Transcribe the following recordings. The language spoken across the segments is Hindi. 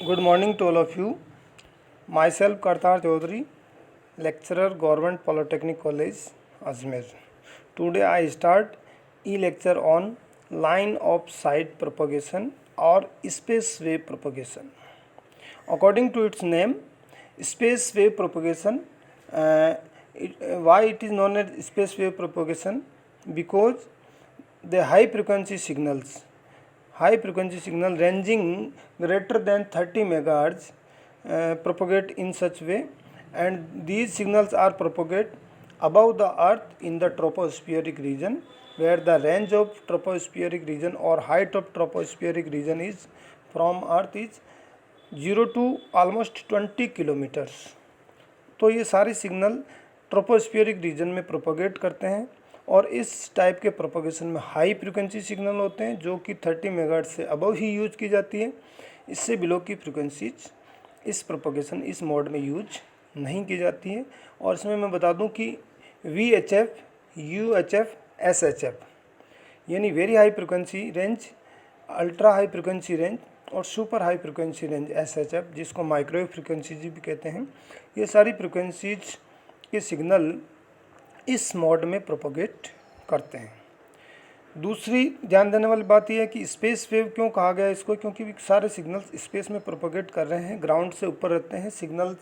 Good morning to all of you. Myself Kartar Chaudhary, lecturer, Government Polytechnic College, Ajmer. Today I start e-lecture on line of sight propagation or space wave propagation. According to its name, space wave propagation. Why it is known as space wave propagation? Because the high frequency signal ranging greater than 30 megahertz propagate in such way, and these signals are propagate above the earth in the tropospheric region, where the range of tropospheric region or height of tropospheric region is from earth is 0 to almost 20 kilometres. तो ये सारे सिग्नल ट्रोपोस्फियरिक रीजन में प्रोपोगेट करते हैं और इस टाइप के प्रोपोगेशन में हाई फ्रीक्वेंसी सिग्नल होते हैं जो कि 30 मेगाहर्ट्ज से अबव ही यूज की जाती है. इससे बिलो की फ्रीक्वेंसीज इस प्रोपोगेशन इस मोड में यूज नहीं की जाती है. और इसमें मैं बता दूं कि VHF, UHF, SHF यानी very high frequency range, ultra high frequency range और super high frequency range SHF, जिसको माइक्रोवेव फ्रीक्वेंसीज भी कहते हैं, ये सारी फ्रीक्वेंसीज के सिग्नल इस मोड में प्रोपोगेट करते हैं. दूसरी ध्यान देने वाली बात यह है कि स्पेस वेव क्यों कहा गया इसको, क्योंकि सारे सिग्नल्स स्पेस में प्रोपोगेट कर रहे हैं, ग्राउंड से ऊपर रहते हैं, सिग्नल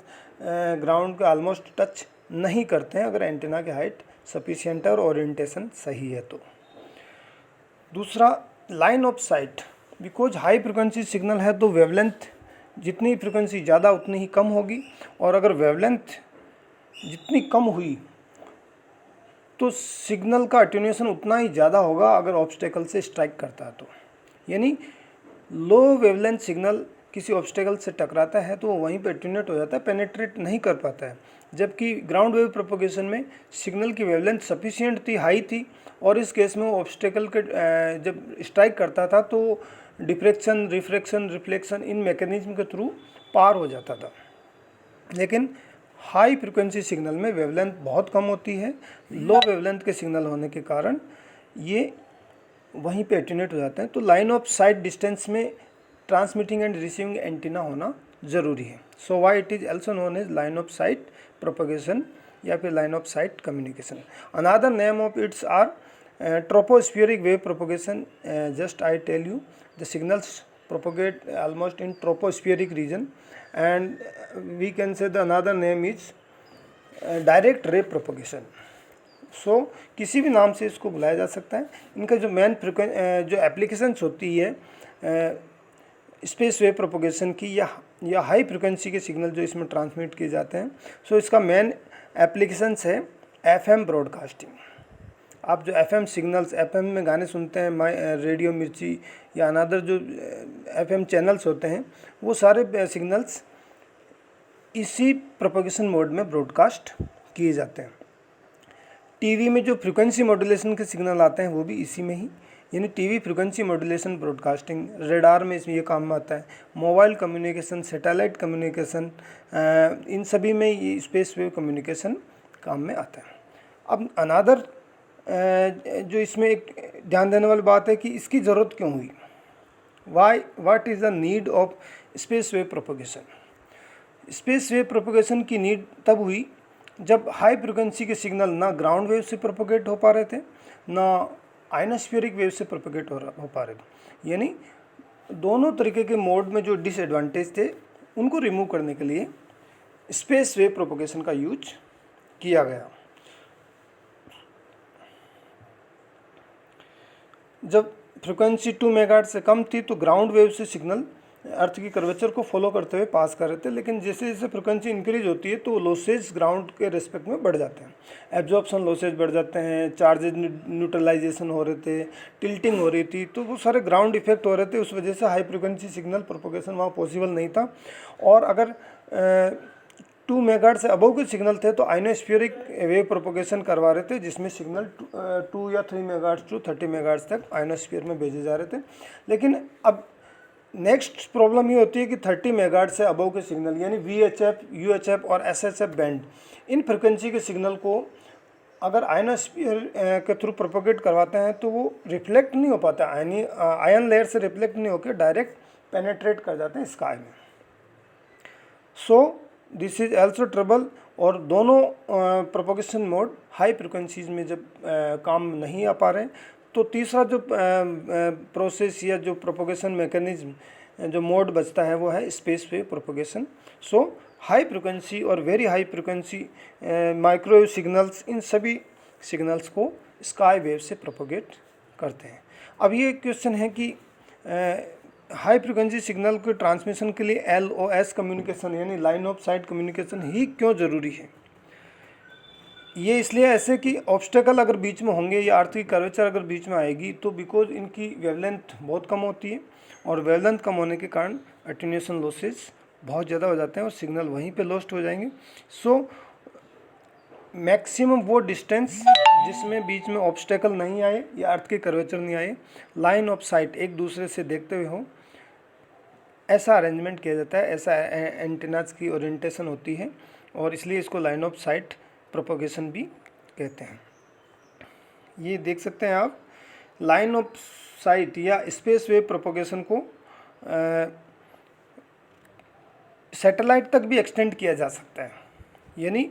ग्राउंड को ऑलमोस्ट टच नहीं करते हैं अगर एंटीना की हाइट सफिशिएंट है और ओरिएंटेशन सही है तो. दूसरा, line of site. Because high frequency signal है तो वेवलेंथ जितनी फ्रिक्वेंसी ज़्यादा उतनी ही कम होगी, और अगर वेवलेंथ जितनी कम हुई तो सिग्नल का अटेन्यूएशन उतना ही ज़्यादा होगा अगर ऑब्स्टेकल से स्ट्राइक करता है तो. यानी लो वेवलेंथ सिग्नल किसी ऑब्स्टेकल से टकराता है तो वो वहीं पे अटेन्यूएट हो जाता है, पेनिट्रेट नहीं कर पाता है. जबकि ग्राउंड वेव प्रोपोगेशन में सिग्नल की वेवलेंथ सफिशिएंट थी, हाई थी, और इस केस में वो ऑब्स्टेकल के जब स्ट्राइक करता था तो diffraction, refraction, reflection in mechanism के थ्रू पार हो जाता था. लेकिन हाई फ्रिक्वेंसी सिग्नल में वेवलेंथ बहुत कम होती है, लो वेवलेंथ के सिग्नल होने के कारण ये वहीं पे अटेन्यूएट हो जाते हैं. तो लाइन ऑफ साइट डिस्टेंस में ट्रांसमिटिंग एंड रिसीविंग एंटीना होना ज़रूरी है. So why it is also known as line of sight propagation या फिर line of sight communication. Another name of its are tropospheric wave propagation. Just I tell you, the signals propagate almost in tropospheric region, and we can say the another name is direct ray propagation. So किसी भी नाम से इसको बुलाया जा सकता है. इनका जो मेन जो एप्लीकेशंस होती है स्पेस वेव प्रोपोगेशन की या हाई फ्रिक्वेंसी के सिग्नल जो इसमें ट्रांसमिट किए जाते हैं, सो इसका मेन एप्लीकेशंस है FM ब्रॉडकास्टिंग. आप जो FM सिग्नल्स, FM में गाने सुनते हैं, रेडियो मिर्ची या अनदर जो FM चैनल्स होते हैं, वो सारे सिग्नल्स इसी प्रोपोगेशन मोड में ब्रॉडकास्ट किए जाते हैं. टीवी में जो फ्रीक्वेंसी मॉड्यूलेशन के सिग्नल आते हैं वो भी इसी में ही, यानी TV frequency modulation broadcasting. Radar में इसमें ये काम में आता है. मोबाइल कम्युनिकेशन, सैटेलाइट कम्युनिकेशन, इन सभी में ये स्पेस वेव कम्युनिकेशन काम में आता है. अब अनदर जो इसमें एक ध्यान देने वाली बात है कि इसकी ज़रूरत क्यों हुई. What is the need of space wave propagation. Space wave propagation की नीड तब हुई जब हाई फ्रिक्वेंसी के सिग्नल ना ग्राउंड वेव से प्रोपोगेट हो पा रहे थे, ना आयनोस्फीयरिक वेव से प्रोपोगेट हो पा रहे थे. यानी दोनों तरीके के मोड में जो डिसएडवांटेज थे उनको रिमूव करने के लिए स्पेस वेव प्रोपोगेशन का यूज किया गया. जब फ्रिक्वेंसी 2 मेगाहर्ट्ज से कम थी तो ग्राउंड वेव से सिग्नल अर्थ की कर्वेचर को फॉलो करते हुए पास कर रहे थे. लेकिन जैसे जैसे फ्रिक्वेंसी इंक्रीज होती है तो लॉसेज ग्राउंड के रेस्पेक्ट में बढ़ जाते हैं, एब्जॉर्प्शन लॉसेज बढ़ जाते हैं, चार्जेज न्यूट्रलाइजेशन हो रहे थे, टिल्टिंग हो रही थी, तो वो सारे ग्राउंड इफेक्ट हो रहे थे. उस वजह से हाई फ्रिक्वेंसी सिग्नल प्रोपोगेशन वहाँ पॉसिबल नहीं था. और अगर 2 मेगाहर्ट्ज से अबव के सिग्नल थे तो आयनोस्फीयरिक वेव प्रोपोगेशन करवा रहे थे, जिसमें सिग्नल 2 या 3 मेगाहर्ट्ज टू 30 मेगाहर्ट्ज तक आयनोस्फीयर में भेजे जा रहे थे. लेकिन अब नेक्स्ट प्रॉब्लम ये होती है कि 30 मेगाहर्ट्ज से अबव के सिग्नल यानी VHF, UHF और SHF बैंड, इन फ्रिक्वेंसी के सिग्नल को अगर आयनोस्फीयर के थ्रू प्रोपोगेट करवाते हैं तो वो रिफ्लेक्ट नहीं हो पाता, आयन लेयर से रिफ्लेक्ट नहीं होकर डायरेक्ट पेनेट्रेट कर जाते हैं स्काई में. So this is also trouble. और दोनों प्रोपोगेशन मोड हाई फ्रिक्वेंसीज में जब काम नहीं आ पा रहे हैं, तो तीसरा जो प्रोसेस या जो प्रोपोगेशन मैकेनिज्म जो मोड बचता है वो है space wave propagation. So high frequency और very high frequency microwave signals, इन सभी सिग्नल्स को स्काई वेव से प्रोपोगेट करते हैं। अब ये क्वेश्चन है कि हाई फ्रिक्वेंसी सिग्नल के ट्रांसमिशन के लिए LOS कम्युनिकेशन यानी लाइन ऑफ साइट कम्युनिकेशन ही क्यों ज़रूरी है? ये इसलिए ऐसे कि ऑब्स्टेकल अगर बीच में होंगे या अर्थ की कर्वेचर अगर बीच में आएगी तो बिकॉज इनकी वेवलेंथ बहुत कम होती है, और वेवलेंथ कम होने के कारण अटेन्यूएशन लॉसेस बहुत ज़्यादा हो जाते हैं और सिग्नल वहीं पे लॉस्ट हो जाएंगे। सो मैक्सिमम वो डिस्टेंस जिसमें बीच में ऑब्स्टेकल नहीं आए या अर्थ के कर्वेचर नहीं आए, लाइन ऑफ साइट एक दूसरे से देखते हुए हो, ऐसा अरेंजमेंट किया जाता है, ऐसा एंटीनाज की ओरिएंटेशन होती है, और इसलिए इसको लाइन ऑफ साइट प्रोपोगेशन भी कहते हैं। ये देख सकते हैं आप, लाइन ऑफ साइट या स्पेस वेव प्रोपोगेशन को सैटेलाइट तक भी एक्सटेंड किया जा सकता है, यानी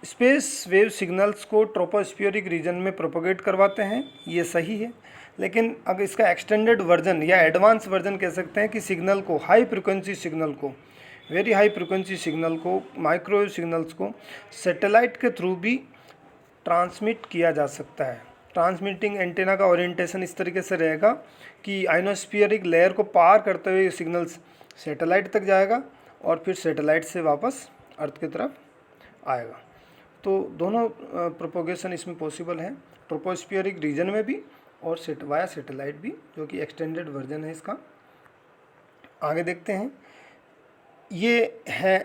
स्पेस वेव सिग्नल्स को ट्रोपोस्फियरिक रीजन में प्रोपोगेट करवाते हैं, ये सही है। लेकिन अगर इसका एक्सटेंडेड वर्जन या एडवांस वर्जन कह सकते हैं कि सिग्नल को, हाई फ्रिक्वेंसी सिग्नल को, वेरी हाई फ्रिक्वेंसी सिग्नल को, माइक्रोवेव सिग्नल्स को सैटेलाइट के थ्रू भी ट्रांसमिट किया जा सकता है। ट्रांसमिटिंग एंटेना का ओरिएंटेशन इस तरीके से रहेगा कि आइनोस्फीयरिक लेयर को पार करते हुए सिग्नल्स सैटेलाइट तक जाएगा और फिर सैटेलाइट से वापस अर्थ की तरफ आएगा। तो दोनों प्रोपोगेशन इसमें पॉसिबल है, ट्रोपोस्फियरिक रीजन में भी और वाया सैटेलाइट भी, जो कि एक्सटेंडेड वर्जन है इसका। आगे देखते हैं, ये है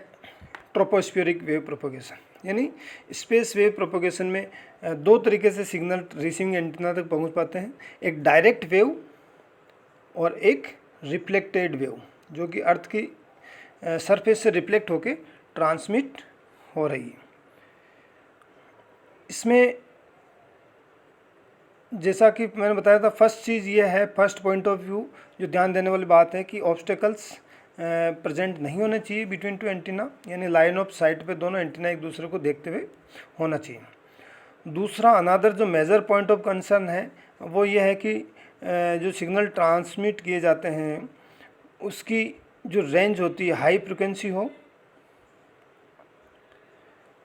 ट्रोपोस्फियरिक वेव प्रोपोगेशन, यानी स्पेस वेव प्रोपोगेशन में दो तरीके से सिग्नल रिसीविंग एंटीना तक पहुंच पाते हैं, एक डायरेक्ट वेव और एक रिफ्लेक्टेड वेव, जो कि अर्थ की सरफेस से रिफ्लेक्ट होके ट्रांसमिट हो रही है। इसमें जैसा कि मैंने बताया था, फर्स्ट चीज़ ये है, फर्स्ट पॉइंट ऑफ व्यू जो ध्यान देने वाली बात है कि ऑब्स्टेकल्स प्रेजेंट नहीं होने चाहिए बिटवीन टू एंटीना, यानी लाइन ऑफ साइट पे दोनों एंटीना एक दूसरे को देखते हुए होना चाहिए। दूसरा अनदर जो मेजर पॉइंट ऑफ कंसर्न है वो ये है कि जो सिग्नल ट्रांसमिट किए जाते हैं उसकी जो रेंज होती है हाई फ्रिक्वेंसी हो,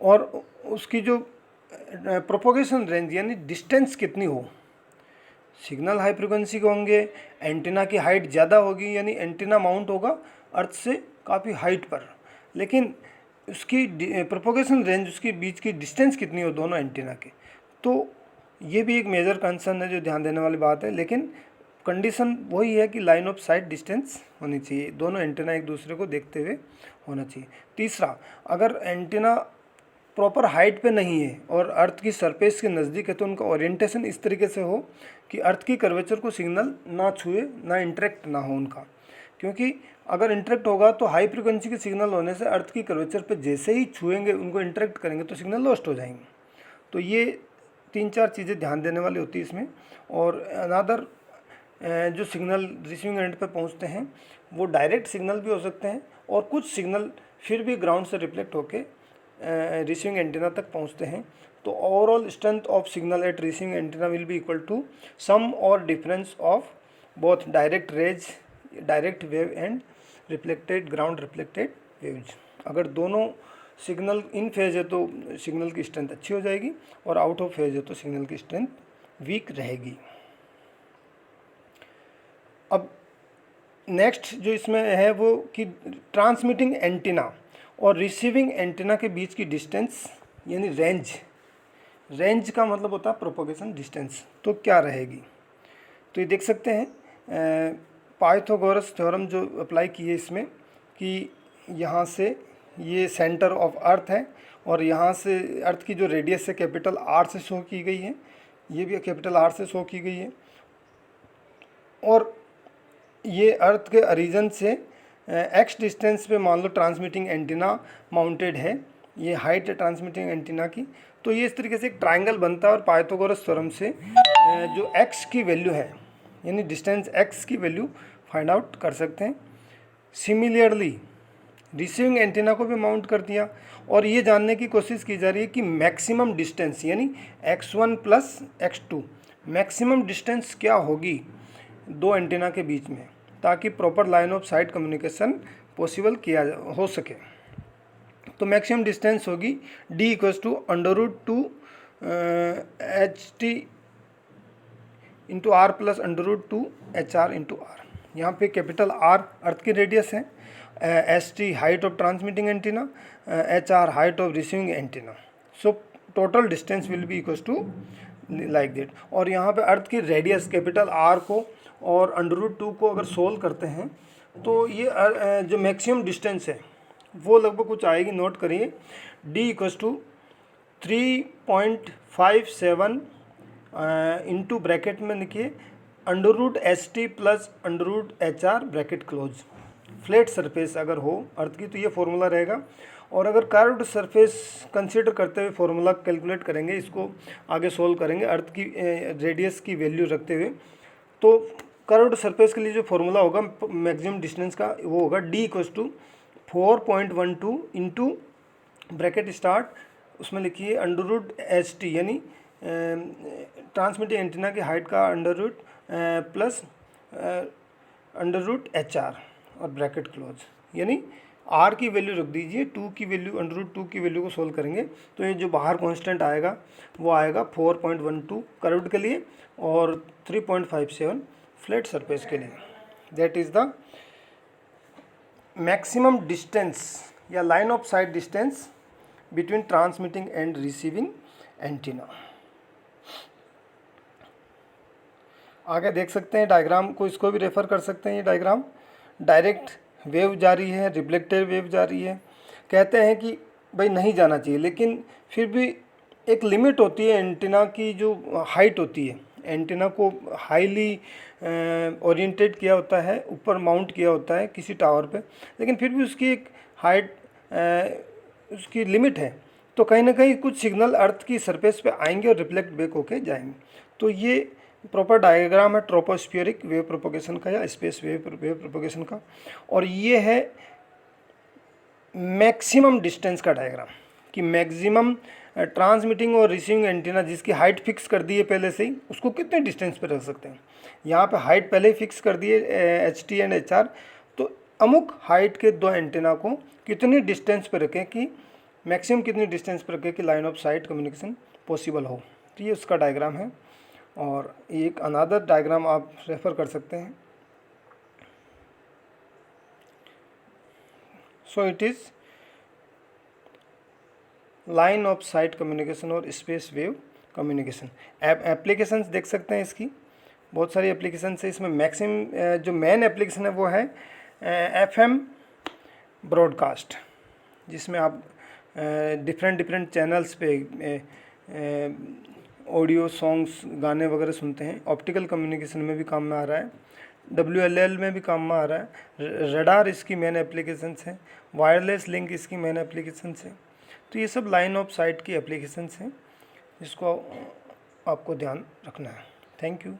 और उसकी जो प्रोपोगेशन रेंज यानी डिस्टेंस कितनी हो। सिग्नल हाई फ्रिक्वेंसी के होंगे, एंटीना की हाइट ज़्यादा होगी, यानी एंटीना माउंट होगा अर्थ से काफ़ी हाइट पर, लेकिन उसकी प्रोपोगेशन रेंज, उसके बीच की डिस्टेंस कितनी हो दोनों एंटीना के, तो ये भी एक मेजर कंसर्न है जो ध्यान देने वाली बात है। लेकिन कंडीशन वही है कि लाइन ऑफ साइट डिस्टेंस होनी चाहिए, दोनों एंटीना एक दूसरे को देखते हुए होना चाहिए। तीसरा, अगर एंटीना प्रॉपर हाइट पे नहीं है और अर्थ की सरफेस के नज़दीक है तो उनका ओरिएंटेशन इस तरीके से हो कि अर्थ की कर्वेचर को सिग्नल ना छुए, ना इंटरेक्ट ना हो उनका, क्योंकि अगर इंटरेक्ट होगा तो हाई फ्रिक्वेंसी के सिग्नल होने से अर्थ की कर्वेचर पे जैसे ही छुएंगे, उनको इंटरेक्ट करेंगे तो सिग्नल लॉस्ट हो जाएंगे। तो ये 3-4 चीज़ें ध्यान देने वाली होती है इसमें। और अनदर जो सिग्नल रिसीविंग एंड पे पहुंचते हैं वो डायरेक्ट सिग्नल भी हो सकते हैं, और कुछ सिग्नल फिर भी ग्राउंड से रिफ्लेक्ट होके रिसीविंग एंटीना तक पहुंचते हैं। तो overall strength of signal at receiving antenna will be equal to sum और difference of both direct rays, direct wave and reflected ground reflected waves. अगर दोनों सिग्नल इन फेज है तो सिग्नल की स्ट्रेंथ अच्छी हो जाएगी, और आउट ऑफ फेज है तो सिग्नल की स्ट्रेंथ वीक रहेगी। अब नेक्स्ट जो इसमें है वो कि ट्रांसमिटिंग एंटीना और रिसीविंग एंटीना के बीच की डिस्टेंस यानी रेंज, रेंज का मतलब होता है प्रोपोगेशन डिस्टेंस, तो क्या रहेगी। तो ये देख सकते हैं पाइथागोरस थ्योरम जो अप्लाई की है इसमें, कि यहाँ से ये सेंटर ऑफ अर्थ है और यहाँ से अर्थ की जो रेडियस है कैपिटल R से शो की गई है, ये भी कैपिटल R से शो की गई है, और ये अर्थ के ओरिजिन से x डिस्टेंस पे मान लो ट्रांसमिटिंग एंटीना माउंटेड है, ये हाइट है ट्रांसमिटिंग एंटीना की। तो ये इस तरीके से एक ट्रायंगल बनता है, और पाइथागोरस थ्योरम से जो x की वैल्यू है यानी डिस्टेंस x की वैल्यू फाइंड आउट कर सकते हैं। सिमिलरली रिसीविंग एंटीना को भी माउंट कर दिया। और ये जानने की कोशिश की जा रही है कि मैक्सिमम डिस्टेंस यानी x1 plus x2 maximum distance क्या होगी दो एंटीना के बीच में, ताकि proper line of sight communication possible किया हो सके। तो मैक्सिमम डिस्टेंस होगी d equals to √2 HT into R plus √2 HR into R. यहाँ पे कैपिटल R अर्थ की रेडियस है, ST height of transmitting antenna, HR height of receiving antenna. So total distance will be equals to like that. और यहाँ पे अर्थ की रेडियस कैपिटल R को और √2 को अगर सोल्व करते हैं तो ये जो मैक्सिमम डिस्टेंस है वो लगभग कुछ आएगी, नोट करिए। d equals to 3.57 into bracket में लिखिए √ST plus √HR bracket close. Flat surface अगर हो अर्थ की तो ये फॉर्मूला रहेगा। और अगर कर्व्ड सरफेस कंसीडर करते हुए फॉर्मूला कैलकुलेट करेंगे, इसको आगे सोल्व करेंगे अर्थ की रेडियस की वैल्यू रखते हुए, तो कर्व्ड सरफेस के लिए जो फॉर्मूला होगा मैक्सिमम डिस्टेंस का वो होगा d equals to 4.12 into bracket start उसमें लिखिए √ST यानी ट्रांसमिटिंग एंटीना की हाइट का √ प्लस √HR और ब्रैकेट क्लोज, यानी R की वैल्यू रख दीजिए, 2 की वैल्यू √2 की वैल्यू को सोल्व करेंगे तो ये जो बाहर कांस्टेंट आएगा वो आएगा 4.12 कर्व्ड के लिए और 3.57 फ्लैट सरफेस के लिए। That is the maximum distance या line of sight distance between transmitting and receiving antenna. आगे देख सकते हैं डायग्राम को, इसको भी रेफर कर सकते हैं। ये डायग्राम डायरेक्ट वेव जा रही है, रिफ्लेक्टेड वेव जा रही है। कहते हैं कि भाई नहीं जाना चाहिए, लेकिन फिर भी एक लिमिट होती है एंटीना की जो हाइट होती है। एंटीना को हाईली ओरिएंटेड किया होता है, ऊपर माउंट किया होता है किसी टावर पे, लेकिन फिर भी उसकी एक हाइट उसकी लिमिट है। तो कहीं ना कहीं कुछ सिग्नल अर्थ की सरफेस पे आएंगे और रिफ्लेक्ट बैक होके जाएंगे। तो ये प्रॉपर डायग्राम है ट्रोपोस्फियरिक वेव प्रोपोगेशन का या स्पेस वेव प्रोपोगेशन का। और ये है मैक्सिमम डिस्टेंस का डायग्राम कि मैक्सिमम ट्रांसमिटिंग और रिसीविंग एंटीना जिसकी हाइट फिक्स कर दी है पहले से ही, उसको कितने डिस्टेंस पे रख सकते हैं। यहाँ पे हाइट पहले ही फिक्स कर दी है HT एंड HR, तो अमुक हाइट के दो एंटीना को कितनी डिस्टेंस पे रखें कि मैक्सिमम कितनी डिस्टेंस पे रखें कि line of sight communication possible हो। तो ये उसका डायग्राम है। और एक अनदर डायग्राम आप रेफ़र कर सकते हैं। So it is line of sight communication और स्पेस वेव कम्युनिकेशन। एप्लीकेशंस देख सकते हैं, इसकी बहुत सारी एप्लीकेशंस है। इसमें मैक्सिमम जो मेन एप्लीकेशन है वो है FM ब्रॉडकास्ट, जिसमें आप डिफरेंट चैनल्स पे ऑडियो सॉन्ग्स गाने वगैरह सुनते हैं। ऑप्टिकल कम्युनिकेशन में भी काम में आ रहा है, WLL में भी काम में आ रहा है। रडार इसकी मेन एप्लीकेशंस हैं, वायरलेस लिंक इसकी मेन एप्लीकेशंस हैं। तो ये सब लाइन ऑफ साइट की एप्लीकेशंस हैं जिसको आपको ध्यान रखना है। Thank you.